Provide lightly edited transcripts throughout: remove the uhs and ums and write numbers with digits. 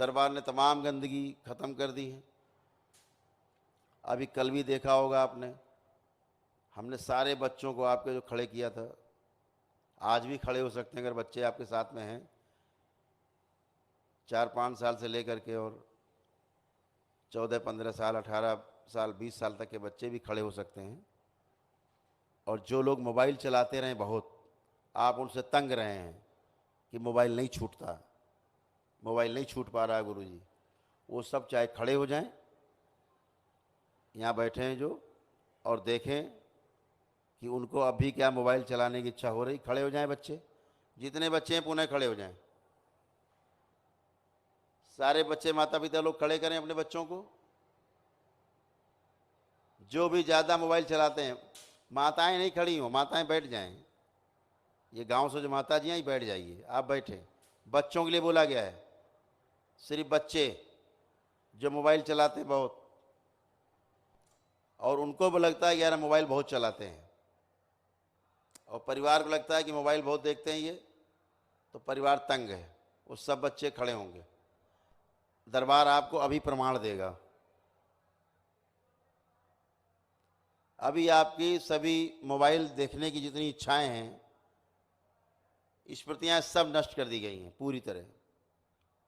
दरबार ने तमाम गंदगी ख़त्म कर दी है। अभी कल भी देखा होगा आपने, हमने सारे बच्चों को आपके जो खड़े किया था, आज भी खड़े हो सकते हैं अगर बच्चे आपके साथ में हैं, 4-5 साल से लेकर के और 14-15 साल, 18 साल, 20 साल तक के बच्चे भी खड़े हो सकते हैं। और जो लोग मोबाइल चलाते रहे बहुत, आप उनसे तंग रहे हैं कि मोबाइल नहीं छूटता, मोबाइल नहीं छूट पा रहा है गुरुजी, वो सब चाहे खड़े हो जाएं, यहाँ बैठे हैं जो, और देखें कि उनको अभी क्या मोबाइल चलाने की इच्छा हो रही। खड़े हो जाएं बच्चे, जितने बच्चे हैं पुनः खड़े हो जाएं। सारे बच्चे, माता पिता लोग खड़े करें अपने बच्चों को। जो भी ज़्यादा मोबाइल चलाते हैं, माताएं नहीं खड़ी हो, माताएं बैठ जाएं। ये गांव से जो माता जी हैं, ही बैठ जाइए, आप बैठे। बच्चों के लिए बोला गया है, सिर्फ बच्चे जो मोबाइल चलाते हैं बहुत, और उनको भी लगता है कि यार मोबाइल बहुत चलाते हैं, और परिवार को लगता है कि मोबाइल बहुत देखते हैं ये, तो परिवार तंग है, वो सब बच्चे खड़े होंगे। दरबार आपको अभी प्रमाण देगा। अभी आपकी सभी मोबाइल देखने की जितनी इच्छाएं हैं, स्मृतियाँ सब नष्ट कर दी गई हैं पूरी तरह।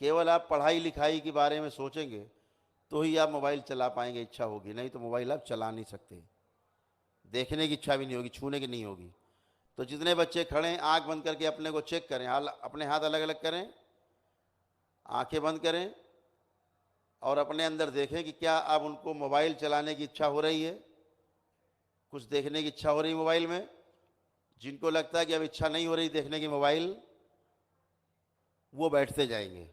केवल आप पढ़ाई लिखाई के बारे में सोचेंगे तो ही आप मोबाइल चला पाएंगे, इच्छा होगी, नहीं तो मोबाइल आप चला नहीं सकते। देखने की इच्छा भी नहीं होगी, छूने की नहीं होगी। तो जितने बच्चे खड़े हैं, आंख बंद करके अपने को चेक करें, अपने हाथ अलग अलग करें, आंखें बंद करें और अपने अंदर देखें कि क्या अब उनको मोबाइल चलाने की इच्छा हो रही है, कुछ देखने की इच्छा हो रही है मोबाइल में। जिनको लगता है कि अब इच्छा नहीं हो रही देखने की मोबाइल, वो बैठते जाएंगे,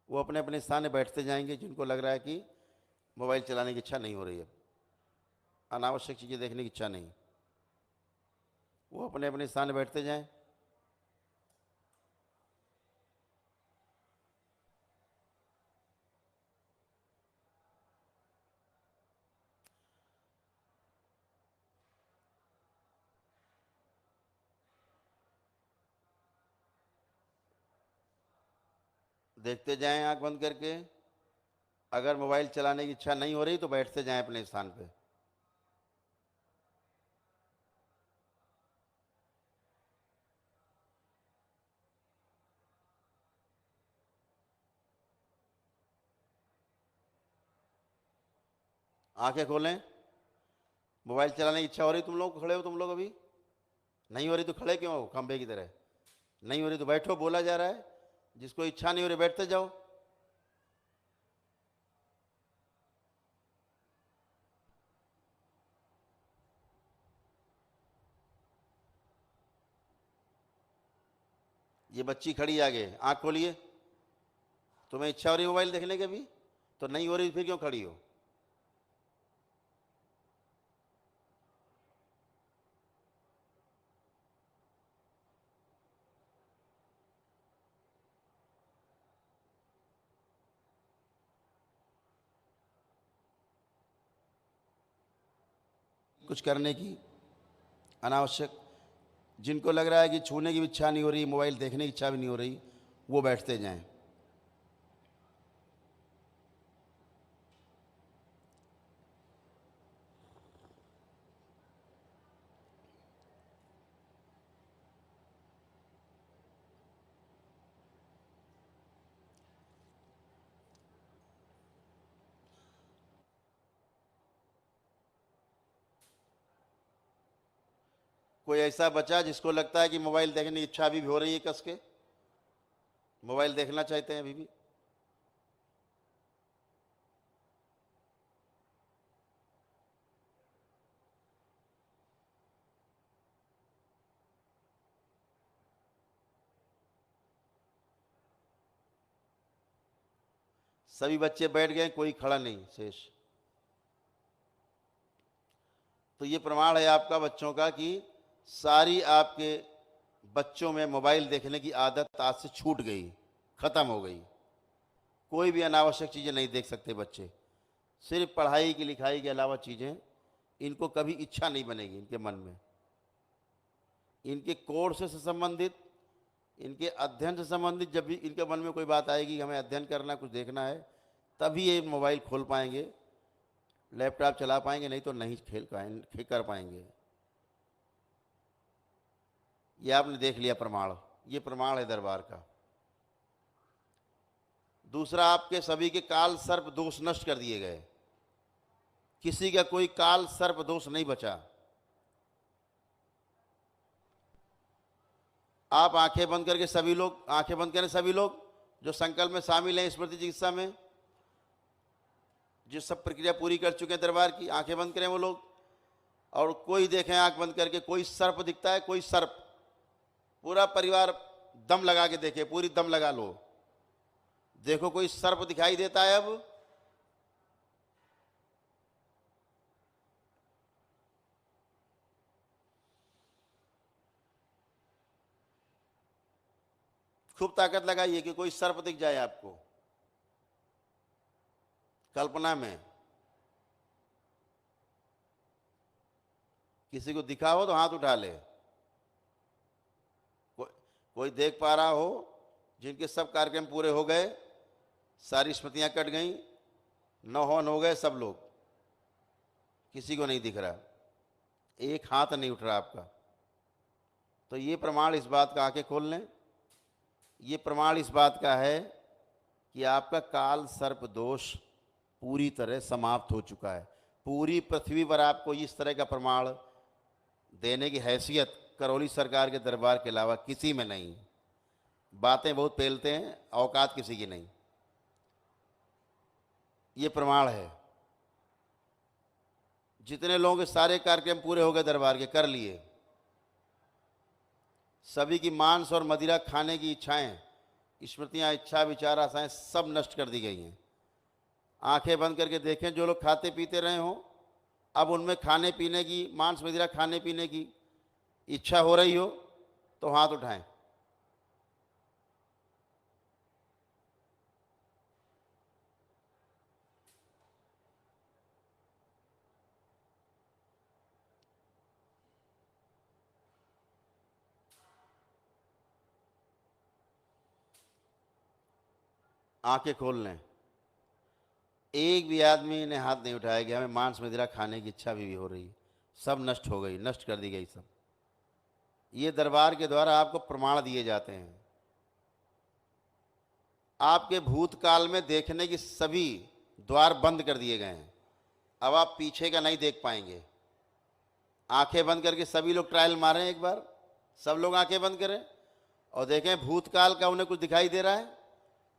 वो अपने अपने स्थान में बैठते जाएंगे। जिनको लग रहा है कि मोबाइल चलाने की इच्छा नहीं हो रही है, अनावश्यक चीज़ें देखने की इच्छा नहीं, वो अपने अपने स्थान में बैठते जाएं। देखते जाएं आंख बंद करके। अगर मोबाइल चलाने की इच्छा नहीं हो रही तो बैठते जाएं अपने स्थान पे। आंखें खोलें। मोबाइल चलाने की इच्छा हो रही, तुम लोग खड़े हो, तुम लोग अभी नहीं हो रही तो खड़े क्यों हो खंबे की तरह? नहीं हो रही तो बैठो, बोला जा रहा है। जिसको इच्छा नहीं हो रही बैठते जाओ। ये बच्ची खड़ी आगे, आंख खोलिए। तुम्हें इच्छा हो रही मोबाइल देखने की अभी, तो नहीं हो रही फिर क्यों खड़ी हो? कुछ करने की अनावश्यक, जिनको लग रहा है कि छूने की भी इच्छा नहीं हो रही, मोबाइल देखने की इच्छा भी नहीं हो रही, वो बैठते जाएं। कोई ऐसा बचा जिसको लगता है कि मोबाइल देखने की इच्छा अभी भी हो रही है, कस के मोबाइल देखना चाहते हैं अभी भी? सभी बच्चे बैठ गए, कोई खड़ा नहीं शेष। तो ये प्रमाण है आपका बच्चों का कि सारी आपके बच्चों में मोबाइल देखने की आदत आज से छूट गई, खत्म हो गई। कोई भी अनावश्यक चीज़ें नहीं देख सकते बच्चे। सिर्फ पढ़ाई की लिखाई के अलावा चीज़ें इनको कभी इच्छा नहीं बनेगी इनके मन में। इनके कोर्स से संबंधित इनके अध्ययन से संबंधित जब भी इनके मन में कोई बात आएगी कि हमें अध्ययन करना, कुछ देखना है, तभी ये मोबाइल खोल पाएंगे, लैपटॉप चला पाएंगे, नहीं तो नहीं कर पाएंगे। ये आपने देख लिया प्रमाण, ये प्रमाण है दरबार का। दूसरा, आपके सभी के काल सर्प दोष नष्ट कर दिए गए, किसी का कोई काल सर्प दोष नहीं बचा। आप आंखें बंद करके सभी लोग, आंखें बंद करें सभी लोग जो संकल्प में शामिल हैं स्मृति चिकित्सा में, जो सब प्रक्रिया पूरी कर चुके हैं दरबार की, आंखें बंद करें वो लोग। और कोई देखें आंख बंद करके, कोई सर्प दिखता है, कोई सर्प, पूरा परिवार दम लगा के देखे, पूरी दम लगा लो, देखो कोई सर्प दिखाई देता है। अब खूब ताकत लगाइए कि कोई सर्प दिख जाए आपको कल्पना में। किसी को दिखा हो तो हाथ उठा ले। कोई देख पा रहा हो जिनके सब कार्यक्रम पूरे हो गए, सारी स्मृतियां कट गई, नौ हवन हो गए सब लोग, किसी को नहीं दिख रहा, एक हाथ नहीं उठ रहा आपका, तो ये प्रमाण इस बात का, आंखें खोल लें, ये प्रमाण इस बात का है कि आपका काल सर्प दोष पूरी तरह समाप्त हो चुका है। पूरी पृथ्वी पर आपको इस तरह का प्रमाण देने की हैसियत करौली सरकार के दरबार के अलावा किसी में नहीं। बातें बहुत फैलते हैं, औकात किसी की नहीं। ये प्रमाण है। जितने लोगों के सारे कार्यक्रम पूरे हो गए दरबार के, कर लिए, सभी की मांस और मदिरा खाने की इच्छाएं, स्मृतियां, इच्छा, विचार, आशाएं सब नष्ट कर दी गई हैं। आंखें बंद करके देखें, जो लोग खाते पीते रहे हों, अब उनमें खाने पीने की, मांस मदिरा खाने पीने की इच्छा हो रही हो तो हाथ उठाएं। आंखें खोल लें। एक भी आदमी ने हाथ नहीं उठाया कि हमें मांस मदिरा खाने की इच्छा भी हो रही, सब नष्ट हो गई, नष्ट कर दी गई सब। ये दरबार के द्वारा आपको प्रमाण दिए जाते हैं। आपके भूतकाल में देखने की सभी द्वार बंद कर दिए गए हैं, अब आप पीछे का नहीं देख पाएंगे। आंखें बंद करके सभी लोग ट्रायल मारें एक बार, सब लोग आंखें बंद करें और देखें भूतकाल का उन्हें कुछ दिखाई दे रहा है।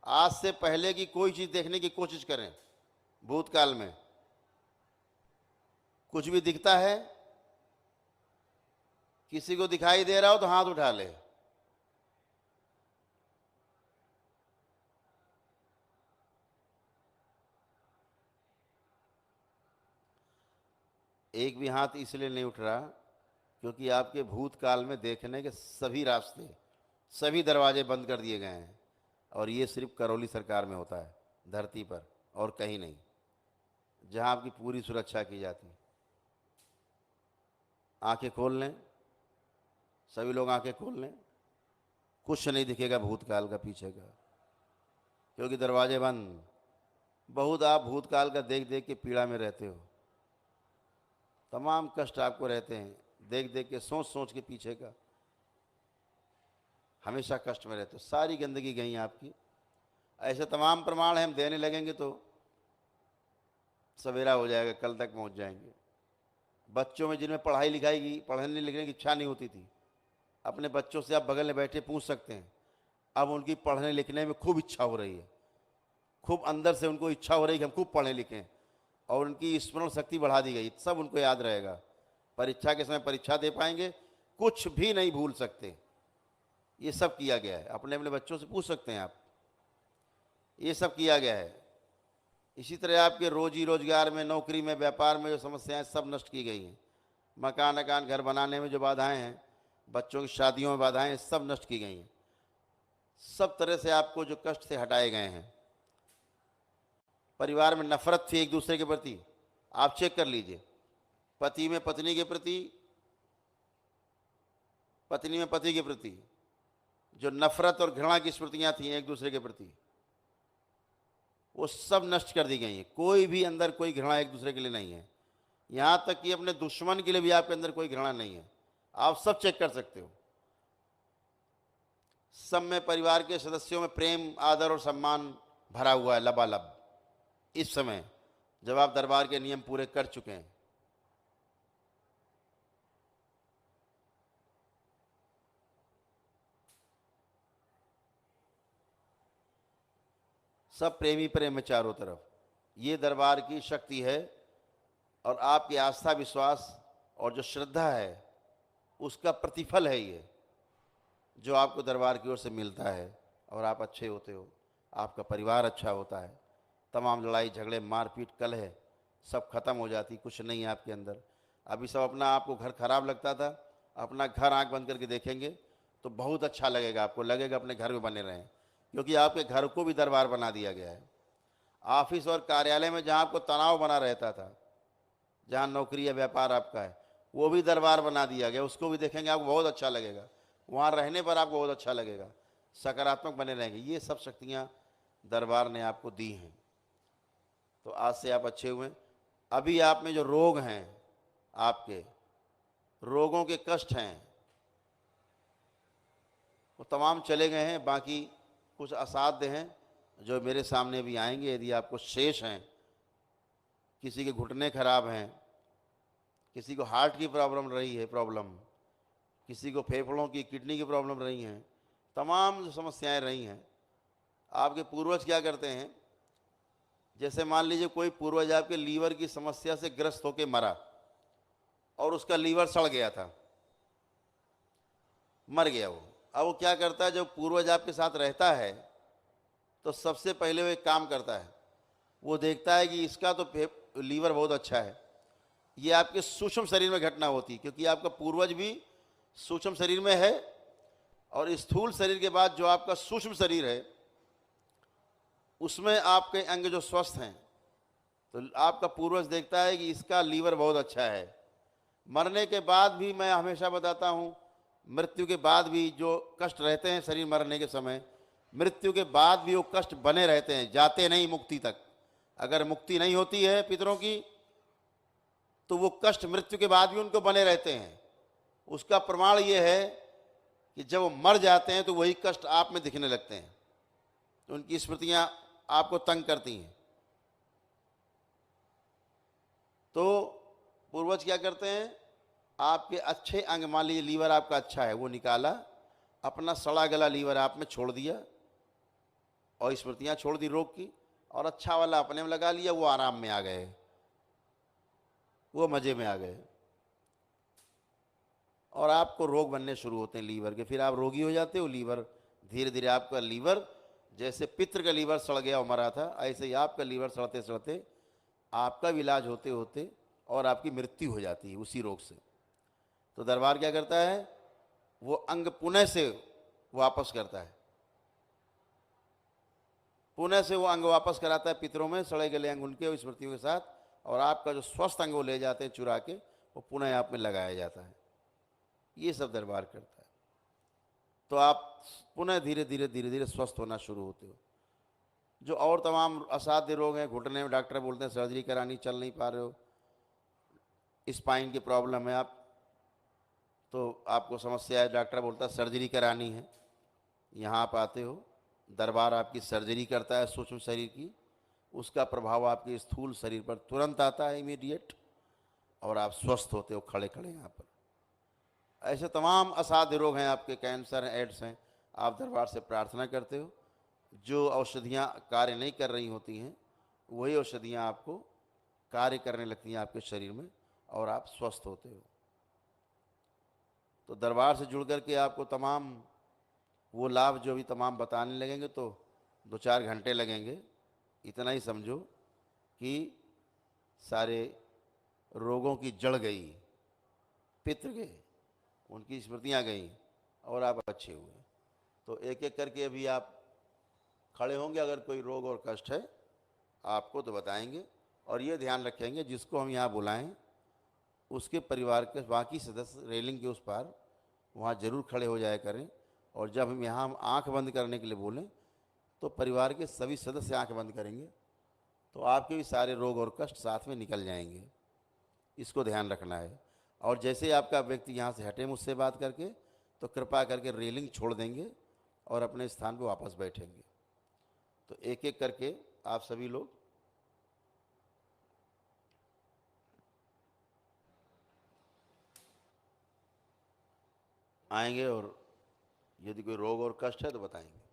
आज से पहले की कोई चीज देखने की कोशिश करें, भूतकाल में कुछ भी दिखता है, किसी को दिखाई दे रहा हो तो हाथ उठा ले। एक भी हाथ इसलिए नहीं उठ रहा क्योंकि आपके भूतकाल में देखने के सभी रास्ते, सभी दरवाजे बंद कर दिए गए हैं। और ये सिर्फ करौली सरकार में होता है, धरती पर और कहीं नहीं, जहां आपकी पूरी सुरक्षा की जाती है। आंखें खोल लें, सभी लोग आंखें खोल लें। कुछ नहीं दिखेगा भूतकाल का, पीछे का, क्योंकि दरवाजे बंद। बहुत आप भूतकाल का देख देख के पीड़ा में रहते हो, तमाम कष्ट आपको रहते हैं, देख देख के, सोच सोच के पीछे का, हमेशा कष्ट में रहते हो, सारी गंदगी गई आपकी। ऐसे तमाम प्रमाण हम देने लगेंगे तो सवेरा हो जाएगा, कल तक पहुंच जाएंगे। बच्चों में जिनमें पढ़ाई लिखाई की, पढ़ने लिखने की इच्छा नहीं होती थी, अपने बच्चों से आप बगल में बैठे पूछ सकते हैं, अब उनकी पढ़ने लिखने में खूब इच्छा हो रही है, खूब अंदर से उनको इच्छा हो रही है कि हम खूब पढ़ें लिखें, और उनकी स्मरण शक्ति बढ़ा दी गई, सब उनको याद रहेगा। परीक्षा के समय परीक्षा दे पाएंगे, कुछ भी नहीं भूल सकते। ये सब किया गया है, अपने अपने बच्चों से पूछ सकते हैं आप, ये सब किया गया है। इसी तरह आपके रोजी रोजगार में, नौकरी में, व्यापार में जो समस्याएं सब नष्ट की गई हैं। मकान घर बनाने में जो बाधाएं हैं, बच्चों की शादियों में बाधाएं हैं, सब नष्ट की गई हैं। सब तरह से आपको जो कष्ट से हटाए गए हैं। परिवार में नफरत थी एक दूसरे के प्रति, आप चेक कर लीजिए, पति में पत्नी के प्रति, पत्नी में पति के प्रति, जो नफरत और घृणा की स्मृतियां थी एक दूसरे के प्रति, वो सब नष्ट कर दी गई हैं। कोई भी अंदर कोई घृणा एक दूसरे के लिए नहीं है। यहाँ तक कि अपने दुश्मन के लिए भी आपके अंदर कोई घृणा नहीं है। आप सब चेक कर सकते हो। सब में परिवार के सदस्यों में प्रेम, आदर और सम्मान भरा हुआ है लबालब। इस समय जब आप दरबार के नियम पूरे कर चुके हैं, सब प्रेमी प्रेम है चारों तरफ। ये दरबार की शक्ति है और आपकी आस्था, विश्वास और जो श्रद्धा है उसका प्रतिफल है ये, जो आपको दरबार की ओर से मिलता है। और आप अच्छे होते हो, आपका परिवार अच्छा होता है, तमाम लड़ाई झगड़े मारपीट कलह सब खत्म हो जाती, कुछ नहीं है आपके अंदर। अभी सब अपना आपको घर खराब लगता था, अपना घर आंख बंद करके देखेंगे तो बहुत अच्छा लगेगा। आपको लगेगा अपने घर में बने रहें, क्योंकि आपके घर को भी दरबार बना दिया गया है। ऑफिस और कार्यालय में जहाँ आपको तनाव बना रहता था, जहाँ नौकरी या व्यापार आपका है, वो भी दरबार बना दिया गया। उसको भी देखेंगे आपको बहुत अच्छा लगेगा, वहाँ रहने पर आपको बहुत अच्छा लगेगा, सकारात्मक बने रहेंगे। ये सब शक्तियाँ दरबार ने आपको दी हैं। तो आज से आप अच्छे हुए। अभी आप में जो रोग हैं, आपके रोगों के कष्ट हैं, वो तमाम चले गए हैं। बाकी कुछ असाध्य हैं जो मेरे सामने भी आएंगे। यदि आपको शेष हैं, किसी के घुटने खराब हैं, किसी को हार्ट की प्रॉब्लम रही है, किसी को फेफड़ों की, किडनी की प्रॉब्लम रही हैं, तमाम जो समस्याएं रही हैं। आपके पूर्वज क्या करते हैं, जैसे मान लीजिए कोई पूर्वज आपके लीवर की समस्या से ग्रस्त होकर मरा और उसका लीवर सड़ गया था, मर गया वो। अब वो क्या करता है, जब पूर्वज आपके साथ रहता है तो सबसे पहले वो एक काम करता है, वो देखता है कि इसका तो लीवर बहुत अच्छा है। ये आपके सूक्ष्म शरीर में घटना होती है, क्योंकि आपका पूर्वज भी सूक्ष्म शरीर में है, और स्थूल शरीर के बाद जो आपका सूक्ष्म शरीर है उसमें आपके अंग जो स्वस्थ हैं, तो आपका पूर्वज देखता है कि इसका लीवर बहुत अच्छा है। मरने के बाद भी, मैं हमेशा बताता हूँ, मृत्यु के बाद भी जो कष्ट रहते हैं शरीर मरने के समय, मृत्यु के बाद भी वो कष्ट बने रहते हैं, जाते नहीं मुक्ति तक। अगर मुक्ति नहीं होती है पितरों की, तो वो कष्ट मृत्यु के बाद भी उनको बने रहते हैं। उसका प्रमाण ये है कि जब वो मर जाते हैं तो वही कष्ट आप में दिखने लगते हैं, तो उनकी स्मृतियां आपको तंग करती हैं। तो पूर्वज क्या करते हैं, आपके अच्छे अंग, मान लीजिए लीवर आपका अच्छा है, वो निकाला, अपना सड़ा गला लीवर आप में छोड़ दिया और स्मृतियां छोड़ दी रोग की, और अच्छा वाला अपने में लगा लिया। वो आराम में आ गए, वो मजे में आ गए, और आपको रोग बनने शुरू होते हैं लीवर के। फिर आप रोगी हो जाते हो। लीवर धीरे धीरे, आपका लीवर जैसे पितृ का लीवर सड़ गया और मरा था, ऐसे ही आपका लीवर सड़ते सड़ते आपका इलाज होते होते और आपकी मृत्यु हो जाती है उसी रोग से। तो दरबार क्या करता है, वो अंग पुनः से वापस करता है, पुनः से वो अंग वापस कराता है पितरों में, सड़े गले अंग उनके स्मृतियों के साथ, और आपका जो स्वस्थ अंग वो ले जाते हैं चुरा के, वो पुनः आप में लगाया जाता है। ये सब दरबार करता है। तो आप पुनः धीरे धीरे धीरे धीरे स्वस्थ होना शुरू होते हो। जो और तमाम असाध्य रोग हैं, घुटने में डॉक्टर बोलते हैं सर्जरी करानी, चल नहीं पा रहे हो, स्पाइन की प्रॉब्लम है आप, तो आपको समस्या है, डॉक्टर बोलता है सर्जरी करानी है, यहाँ आप आते हो, दरबार आपकी सर्जरी करता है सूक्ष्म शरीर की, उसका प्रभाव आपके स्थूल शरीर पर तुरंत आता है, इमीडिएट, और आप स्वस्थ होते हो खड़े खड़े यहाँ पर। ऐसे तमाम असाध्य रोग हैं आपके, कैंसर हैं, एड्स हैं, आप दरबार से प्रार्थना करते हो, जो औषधियाँ कार्य नहीं कर रही होती हैं वही औषधियाँ आपको कार्य करने लगती हैं आपके शरीर में, और आप स्वस्थ होते हो। तो दरबार से जुड़ कर के आपको तमाम वो लाभ जो भी तमाम बताने लगेंगे तो 2-4 घंटे लगेंगे। इतना ही समझो कि सारे रोगों की जड़ गई, पित्र गए, उनकी स्मृतियाँ गई, और आप अच्छे हुए। तो एक एक करके अभी आप खड़े होंगे, अगर कोई रोग और कष्ट है आपको तो बताएंगे, और ये ध्यान रखेंगे जिसको हम यहाँ बुलाएं उसके परिवार के बाकी सदस्य रेलिंग के उस पार वहाँ जरूर खड़े हो जाया करें, और जब हम यहाँ हम आँख बंद करने के लिए बोलें तो परिवार के सभी सदस्य आँख बंद करेंगे, तो आपके भी सारे रोग और कष्ट साथ में निकल जाएंगे। इसको ध्यान रखना है। और जैसे ही आपका व्यक्ति यहाँ से हटे मुझसे बात करके, तो कृपा करके रेलिंग छोड़ देंगे और अपने स्थान पर वापस बैठेंगे। तो एक एक करके आप सभी लोग आएंगे और यदि कोई रोग और कष्ट है तो बताएंगे।